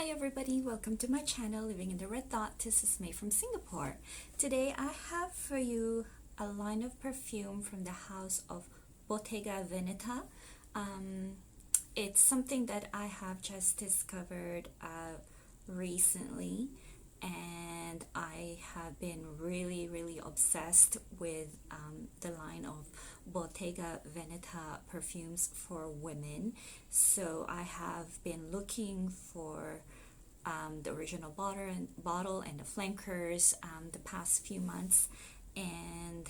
Hi everybody, welcome to my channel Living in the Red Dot. This is May from Singapore. Today I have for you a line of perfume from the house of Bottega Veneta. It's something that I have just discovered recently, and I have been really obsessed with the line of Bottega Veneta perfumes for women. So I have been looking for the original bottle and the flankers the past few months, and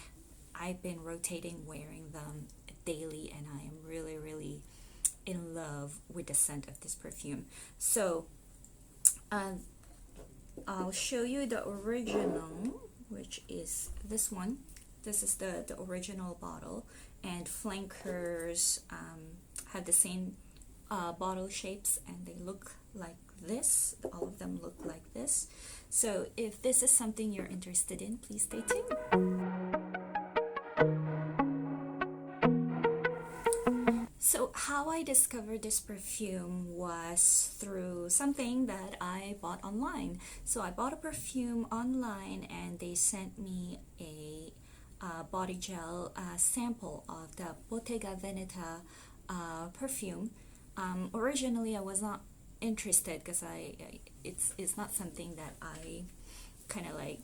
I've been rotating wearing them daily, and I am really in love with the scent of this perfume. So I'll show you the original, which is this one. This is the original bottle, and flankers have the same bottle shapes, and they look like this. All of them look like this. So if this is something you're interested in, please stay tuned. So how I discovered this perfume was through something that I bought online. So I bought a perfume online, and they sent me a body gel sample of the Bottega Veneta perfume. Originally I was not interested because it's not something that I kind of like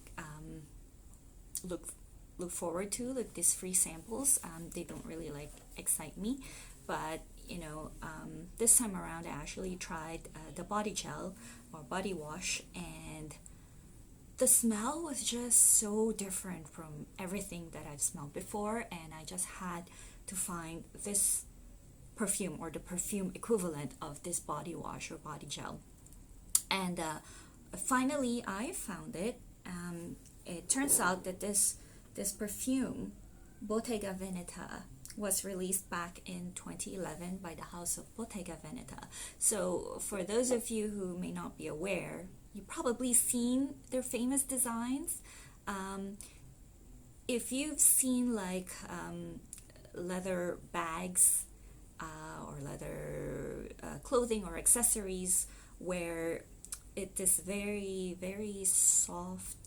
look forward to, like these free samples. They don't really like excite me. But you know, this time around I actually tried the body gel or body wash, and the smell was just so different from everything that I've smelled before, and I just had to find this perfume or the perfume equivalent of this body wash or body gel. And finally I found it. It turns out that this perfume, Bottega Veneta, was released back in 2011 by the house of Bottega Veneta. So for those of you who may not be aware, you've probably seen their famous designs. If you've seen like leather bags or leather clothing or accessories where it is very soft,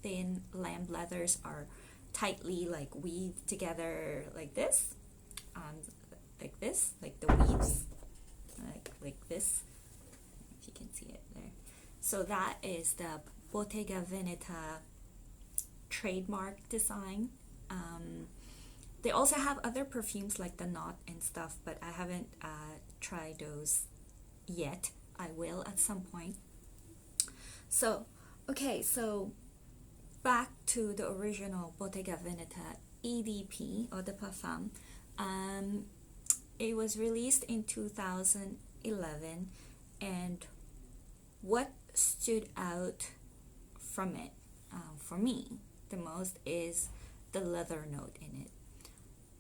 thin lamb leathers are tightly like weaved together like this, like the weaves, like this, if you can see it there. So that is the Bottega Veneta trademark design. They also have other perfumes like the knot and stuff, but I haven't tried those yet. I will at some point. So okay, so back to the original Bottega Veneta EDP, Eau de Parfum. It was released in 2011, and what stood out from it for me the most is the leather note in it.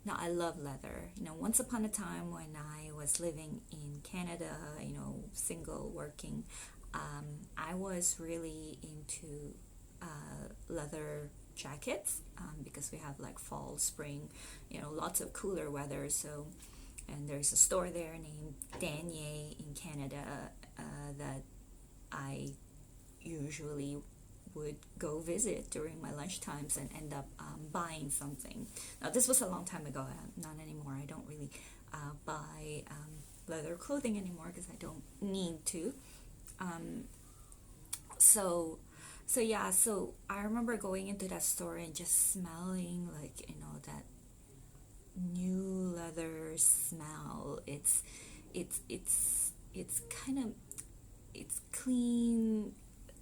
Now I love leather. You know, once upon a time when I was living in Canada, you know, single, working, I was really into leather jackets because we have like fall, spring, you know, lots of cooler weather. So, and there's a store there named Danier in Canada that I usually would go visit during my lunch times and end up buying something. Now this was a long time ago, not anymore. I don't really buy leather clothing anymore because I don't need to. So yeah, so I remember going into that store and just smelling like, you know, that new leather smell. It's kind of, it's clean,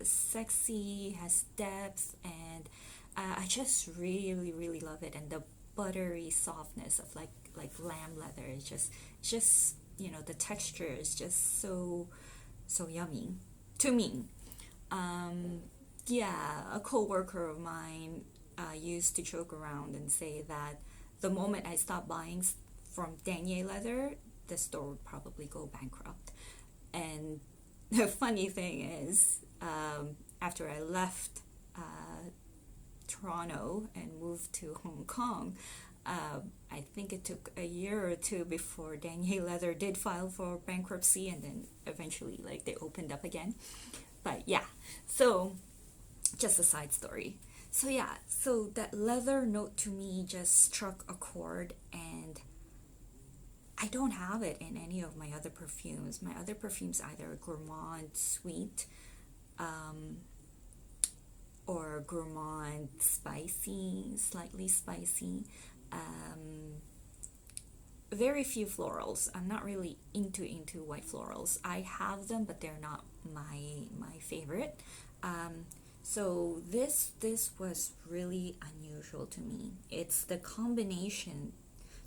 sexy, has depth, and I just really love it. And the buttery softness of like lamb leather is just you know, the texture is just so yummy to me. Yeah, a co-worker of mine used to joke around and say that the moment I stopped buying from Danier leather, the store would probably go bankrupt. And the funny thing is, after I left Toronto and moved to Hong Kong, I think it took a year or two before Danier Leather did file for bankruptcy, and then eventually like they opened up again. But yeah, so just a side story. So yeah, so that leather note to me just struck a chord, and I don't have it in any of my other perfumes. My other perfumes either gourmand sweet, or gourmand spicy, slightly spicy. Very few florals. I'm not really into white florals. I have them, but they're not my favorite. So this was really unusual to me. It's the combination.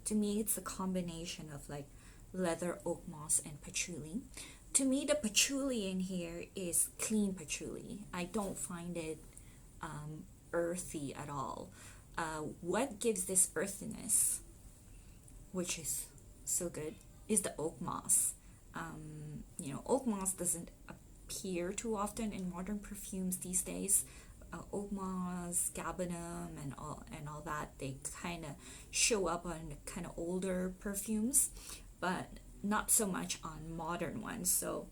To me, it's the combination of like leather, oak moss, and patchouli. To me, the patchouli in here is clean patchouli. I don't find it earthy at all. What gives this earthiness, which is so good, is the oak moss. Oak moss doesn't appear too often in modern perfumes these days. Oak moss, gabanum, and all that, they kind of show up on kind of older perfumes, but not so much on modern ones. So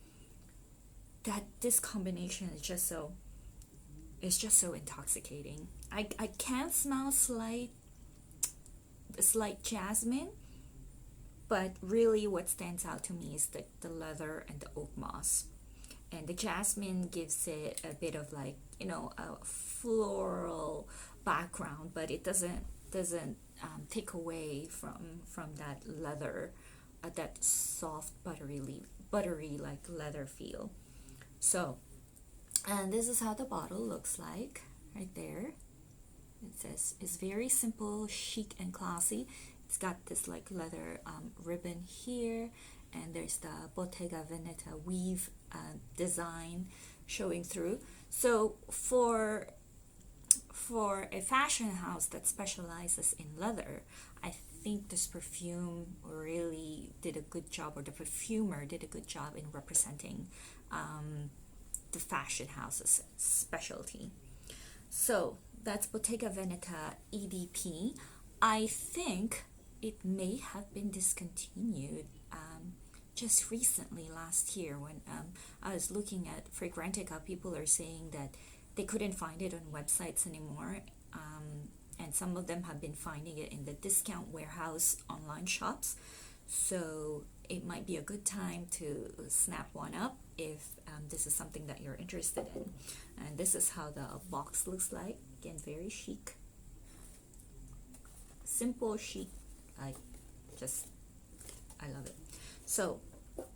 this combination is just so intoxicating. I can smell slight jasmine, but really what stands out to me is the leather and the oak moss. And the jasmine gives it a bit of like, a floral background, but it doesn't take away from that leather, that soft buttery like leather feel. So, and this is how the bottle looks like right there. It says it's very simple, chic, and classy. It's got this like leather ribbon here, and there's the Bottega Veneta weave design showing through. So for a fashion house that specializes in leather, I think this perfume really did a good job, or the perfumer did a good job in representing the fashion house's specialty. So that's Bottega Veneta EDP. I think it may have been discontinued just recently, last year, when I was looking at Fragrantica. People are saying that they couldn't find it on websites anymore, and some of them have been finding it in the discount warehouse online shops. So it might be a good time to snap one up if this is something that you're interested in. And this is how the box looks like. Again, very chic, simple, chic. I love it. So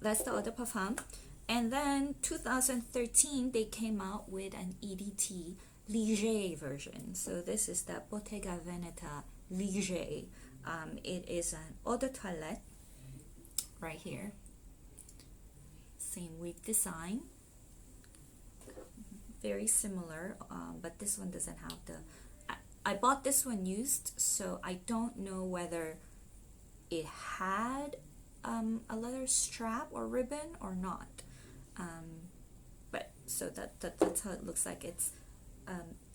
that's the eau de parfum. And then 2013 they came out with an EDT Legere version. So this is the Bottega Veneta Legere. It is an eau de toilette right here. Same weave design. Very similar, but this one doesn't have the... I bought this one used, so I don't know whether it had a leather strap or ribbon or not. But so that's how it looks like. It's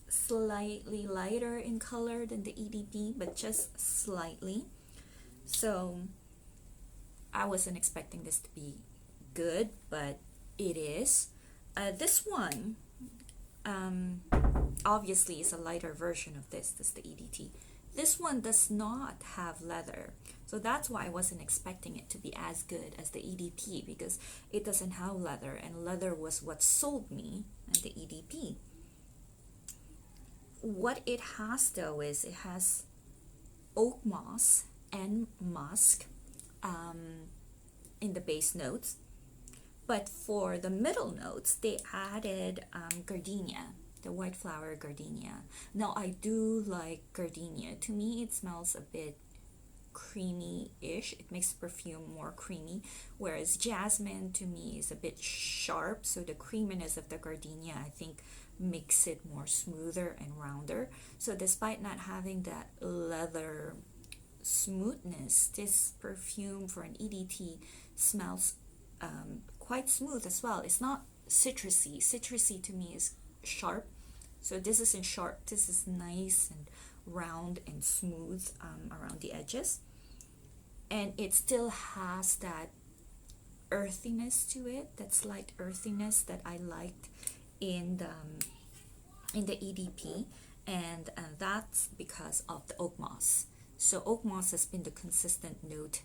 slightly lighter in color than the EDP, but just slightly. So I wasn't expecting this to be good, but it is. This one obviously is a lighter version of this. This is the EDT. This one does not have leather, so that's why I wasn't expecting it to be as good as the EDP, because it doesn't have leather, and leather was what sold me at the EDP. What it has though is it has oak moss and musk in the base notes, but for the middle notes they added gardenia, the white flower gardenia. Now I do like gardenia. To me it smells a bit creamy-ish. It makes the perfume more creamy, whereas jasmine to me is a bit sharp, so the creaminess of the gardenia I think makes it more smoother and rounder. So despite not having that leather smoothness, this perfume for an EDT smells quite smooth as well. It's not citrusy. Citrusy to me is sharp, so this isn't sharp. This is nice and round and smooth around the edges, and it still has that earthiness to it, that slight earthiness that I liked in the EDP, and that's because of the oak moss. So oak moss has been the consistent note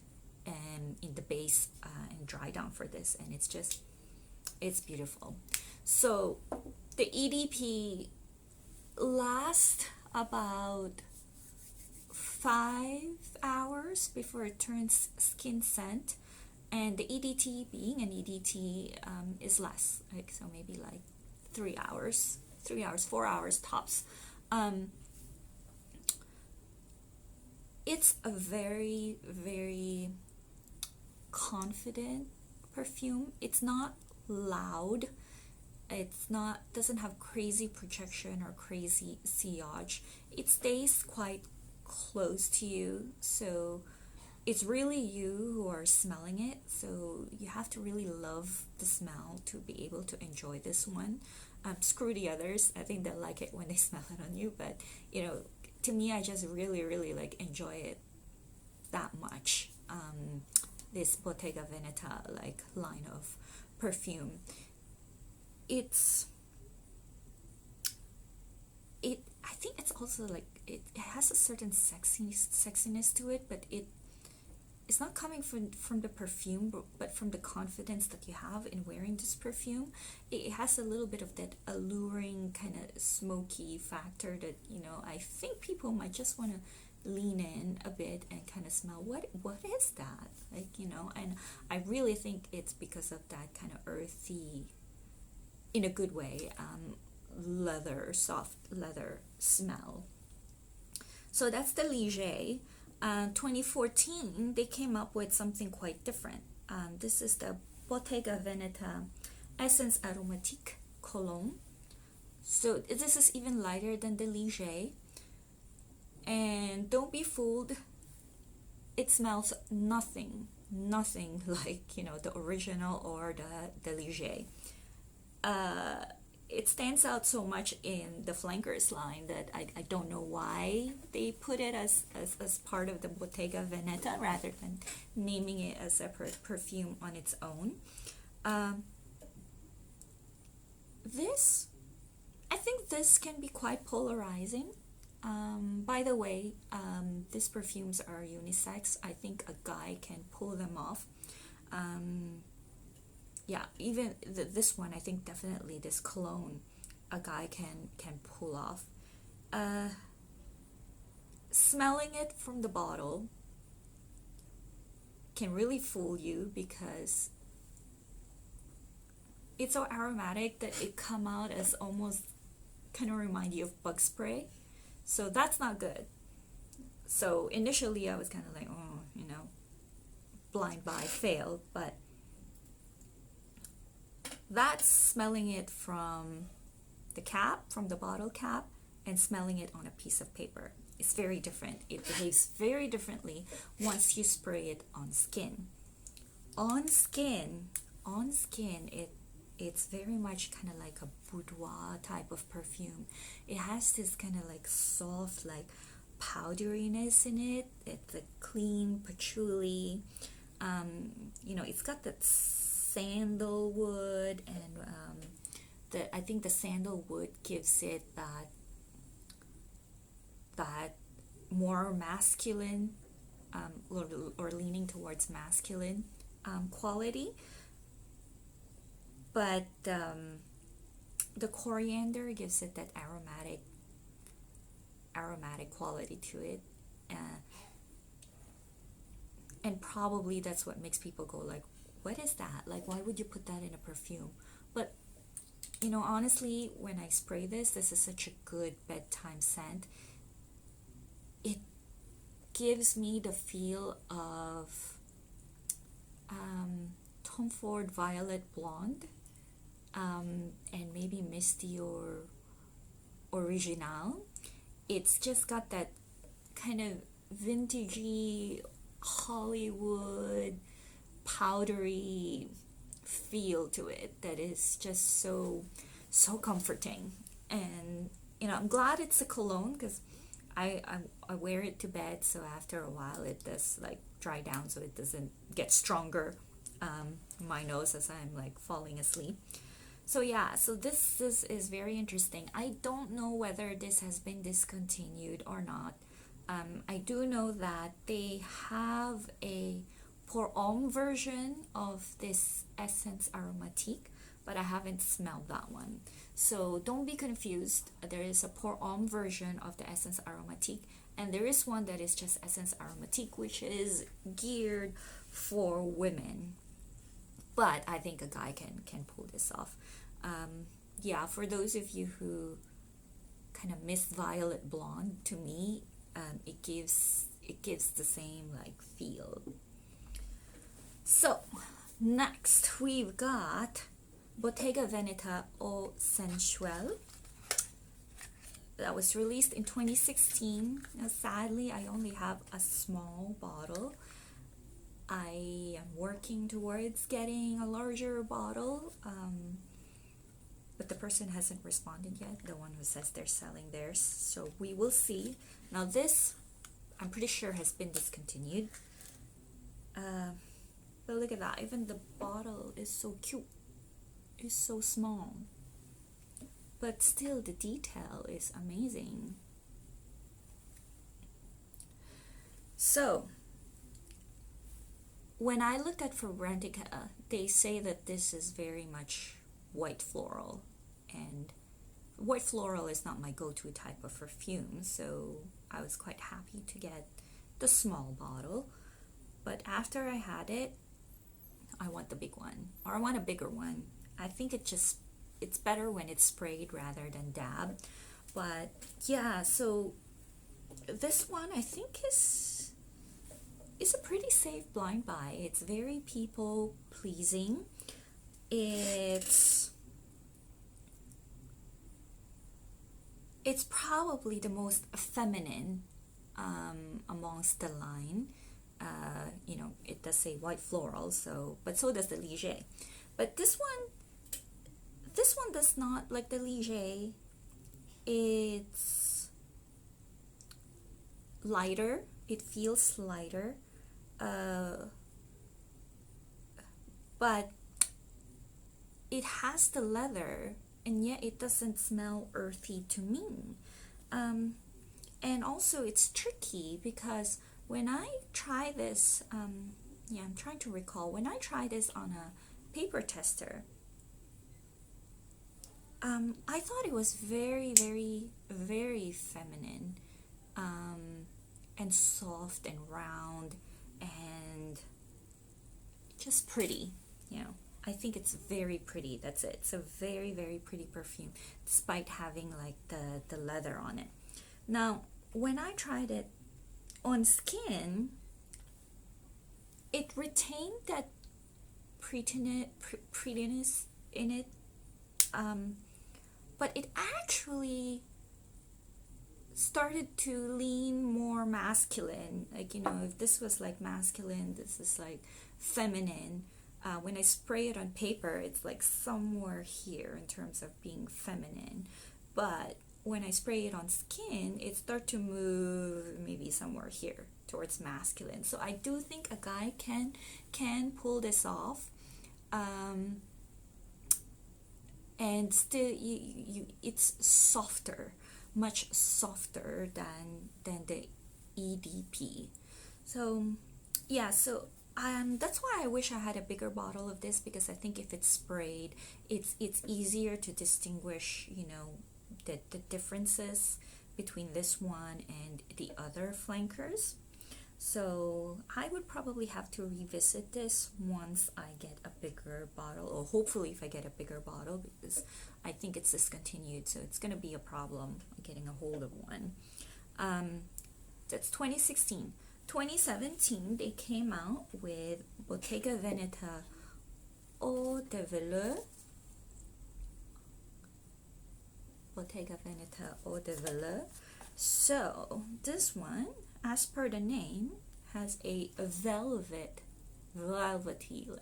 in the base and dry down for this, and it's beautiful. So the EDP lasts about 5 hours before it turns skin scent, and the EDT, being an EDT, is less, like, so maybe like 3 hours, 4 hours tops. It's a very, very confident perfume. It's not loud. It's not, doesn't have crazy projection or crazy sillage. It stays quite close to you, so it's really you who are smelling it. So you have to really love the smell to be able to enjoy this one. Screw the others. I think they'll like it when they smell it on you, but you know, to me, I just really, really like enjoy it that much. This Bottega Veneta like line of perfume. I think it's also like it has a certain sexiness to it, but it's not coming from the perfume, but from the confidence that you have in wearing this perfume. It has a little bit of that alluring kind of smoky factor that, you know, I think people might just want to lean in a bit and kind of smell what is that, like, you know. And I really think it's because of that kind of earthy, in a good way, soft leather smell. So that's the Legere. 2014, they came up with something quite different. This is the Bottega Veneta Essence Aromatique Cologne. So this is even lighter than the Legere. And don't be fooled, it smells nothing like, you know, the original or the Legere. It stands out so much in the Flankers line that I don't know why they put it as part of the Bottega Veneta rather than naming it a separate perfume on its own. I think this can be quite polarizing. By the way, these perfumes are unisex. I think a guy can pull them off. Yeah, even this one, I think definitely this cologne, a guy can pull off. Smelling it from the bottle can really fool you because it's so aromatic that it come out as almost kind of remind you of bug spray. So that's not good. So initially I was kind of like, oh, you know, blind buy failed, but that's smelling it from the cap, from the bottle cap, and smelling it on a piece of paper. It's very different. It behaves very differently once you spray it on skin. On skin, it's very much kind of like a boudoir type of perfume. It has this kind of like soft, like powderiness in it. It's a clean patchouli. You know, it's got that sandalwood, and I think the sandalwood gives it that more masculine, or leaning towards masculine quality. But the coriander gives it that aromatic quality to it, and probably that's what makes people go like, what is that? Like, why would you put that in a perfume? But, you know, honestly, when I spray this is such a good bedtime scent. It gives me the feel of Tom Ford Violet Blonde, and maybe Misty or Original. It's just got that kind of vintagey Hollywood powdery feel to it that is just so comforting. And you know, I'm glad it's a cologne because I wear it to bed, so after a while it does like dry down, so it doesn't get stronger, my nose, as I'm like falling asleep. So yeah, so is very interesting. I don't know whether this has been discontinued or not. I do know that they have a pour homme version of this essence aromatique, but I haven't smelled that one. So don't be confused. There is a pour homme version of the essence aromatique, and there is one that is just essence aromatique, which is geared for women. But I think a guy can pull this off. Yeah, for those of you who kind of miss violet blonde, to me, it gives the same like feel. So next we've got Bottega Veneta Eau Sensuelle. That was released in 2016. Now, sadly, I only have a small bottle. I am working towards getting a larger bottle, but the person hasn't responded yet, the one who says they're selling theirs, so we will see. Now this, I'm pretty sure, has been discontinued. But look at that, even the bottle is so cute. It's so small. But still, the detail is amazing. So, when I looked at Fragrantica, they say that this is very much white floral. And white floral is not my go-to type of perfume, so I was quite happy to get the small bottle. But after I had it, I want the big one, or I want a bigger one. I think it's better when it's sprayed rather than dab. But yeah, so this one I think is a pretty safe blind buy. It's very people pleasing. It's probably the most feminine amongst the line. You know, it does say white floral, so, but so does the Legere. But this one does not, like the Legere. It's lighter. It feels lighter, but it has the leather, and yet it doesn't smell earthy to me. And also it's tricky because when I try this, yeah, I'm trying to recall, when I try this on a paper tester, I thought it was very, very, very feminine, and soft and round and just pretty, you know. I think it's very pretty, that's it. It's a very, very pretty perfume, despite having like the leather on it. Now, when I tried it on skin, it retained that prettiness in it, but it actually started to lean more masculine. Like, you know, if this was like masculine, this is like feminine. When I spray it on paper, it's like somewhere here in terms of being feminine. But when I spray it on skin, it starts to move maybe somewhere here towards masculine. So I do think a guy can pull this off. And still, it's softer, much softer than the EDP. So yeah, so that's why I wish I had a bigger bottle of this, because I think if it's sprayed, it's easier to distinguish, you know, the differences between this one and the other flankers. So I would probably have to revisit this once I get a bigger bottle, or hopefully if I get a bigger bottle, because I think it's discontinued, so it's going to be a problem getting a hold of one. That's 2016. 2017, they came out with Bottega Veneta Eau de Velours. Bottega Veneta Eau de Velours. So this one, as per the name, has a velvety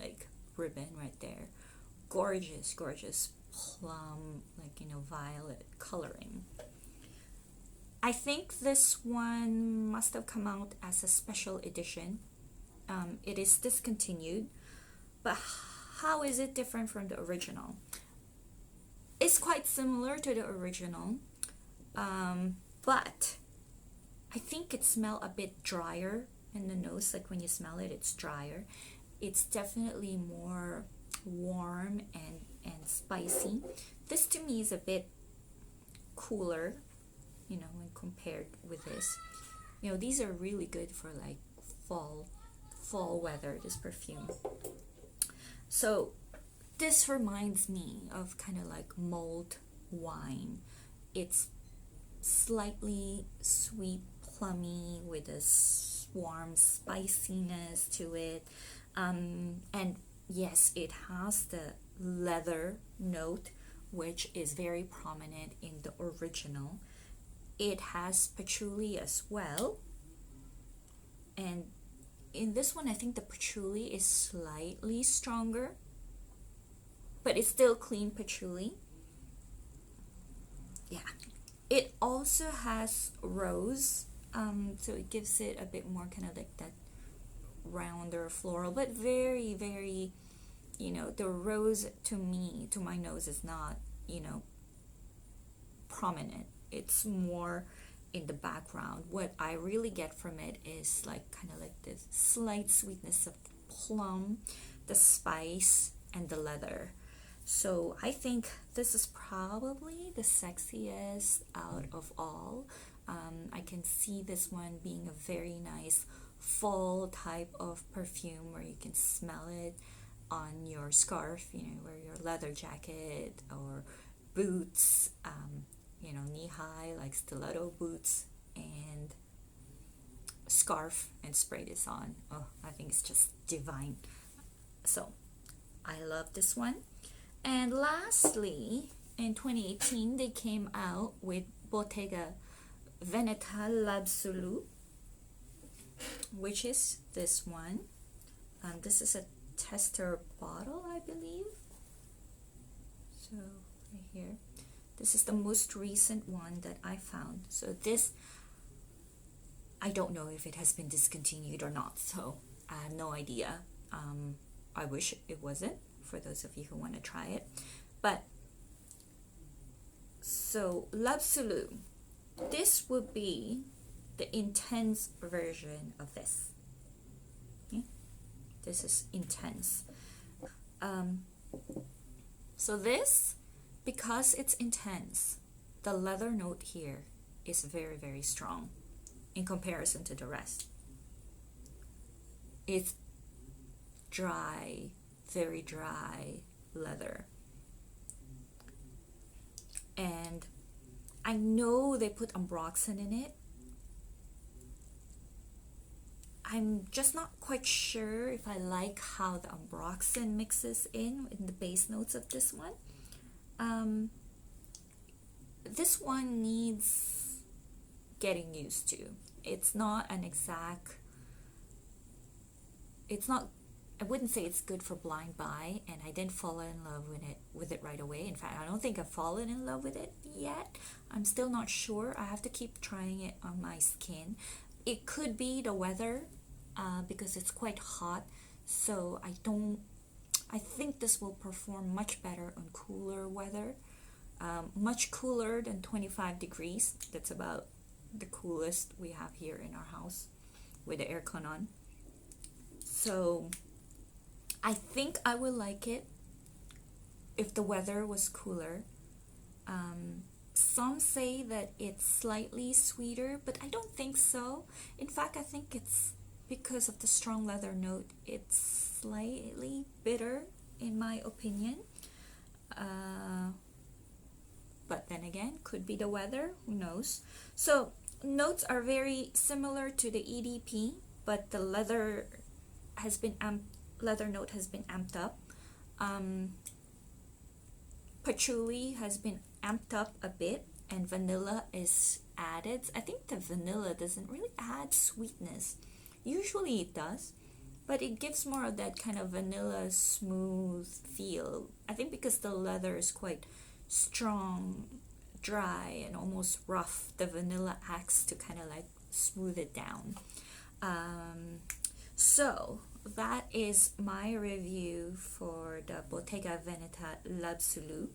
like ribbon right there. Gorgeous, gorgeous plum, like, you know, violet coloring. I think this one must have come out as a special edition. It is discontinued, but how is it different from the original? It's quite similar to the original, but I think it smells a bit drier in the nose. Like when you smell it, it's drier. It's definitely more warm and spicy. This to me is a bit cooler, you know, when compared with this. You know, these are really good for like fall weather, this perfume. So this reminds me of kind of like mulled wine. It's slightly sweet, plummy with a warm spiciness to it. And yes, it has the leather note, which is very prominent in the original. It has patchouli as well. And in this one, I think the patchouli is slightly stronger, but it's still clean patchouli. Yeah. It also has rose, so it gives it a bit more kind of like that rounder floral, but very, very, you know, the rose to me, to my nose, is not, you know, prominent. It's more in the background. What I really get from it is like kind of like this slight sweetness of plum, the spice, and the leather. So I think this is probably the sexiest out of all. I can see this one being a very nice fall type of perfume where you can smell it on your scarf, you know, wear your leather jacket or boots, you know, knee-high like stiletto boots, and scarf, and spray this on. Oh, I think it's just divine. So I love this one. And lastly, in 2018, they came out with Bottega Veneta Labsulu, which is this one. This is a tester bottle, I believe. So right here, this is the most recent one that I found. So this, I don't know if it has been discontinued or not, so I have no idea. I wish it wasn't, for those of you who want to try it. But so Labsulu, this would be the intense version of this. Okay? This is intense. So this, because it's intense, the leather note here is very, very strong in comparison to the rest. It's dry, very dry leather. And I know they put ambroxan in it. I'm just not quite sure if I like how the ambroxan mixes in the base notes of this one. This one needs getting used to. It's not an exact, it's not, I wouldn't say it's good for blind buy, and I didn't fall in love with it right away. In fact, I don't think I've fallen in love with it yet. I'm still not sure. I have to keep trying it on my skin. It could be the weather, because it's quite hot, so I think this will perform much better on cooler weather, much cooler than 25 degrees. That's about the coolest we have here in our house with the aircon on. So I think I would like it if the weather was cooler. Some say that it's slightly sweeter, but I don't think so. In fact, I think it's because of the strong leather note, it's slightly bitter in my opinion. But then again, could be the weather, who knows. So notes are very similar to the EDP, but the leather note has been amped up. Patchouli has been amped up a bit, and vanilla is added. I think the vanilla doesn't really add sweetness. Usually it does, but it gives more of that kind of vanilla smooth feel. I think because the leather is quite strong dry and almost rough, the vanilla acts to kind of like smooth it down. So that is my review for the Bottega Veneta Labsulu.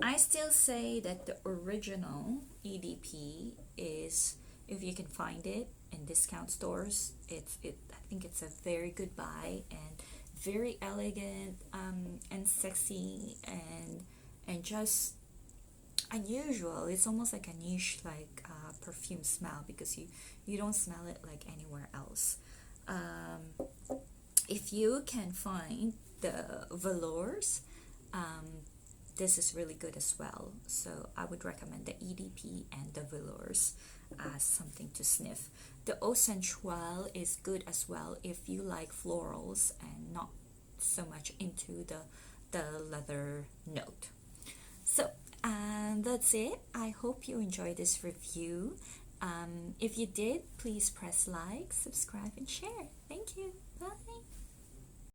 I still say that the original EDP is, if you can find it in discount stores, I think it's a very good buy, and very elegant and sexy and just unusual. It's almost like a niche like perfume smell, because you don't smell it like anywhere else. If you can find the Velours, this is really good as well. So I would recommend the EDP and the Velours as something to sniff. The Eau Sensuelle is good as well if you like florals and not so much into the leather note. So that's it. I hope you enjoyed this review. If you did, please press like, subscribe, and share. Thank you.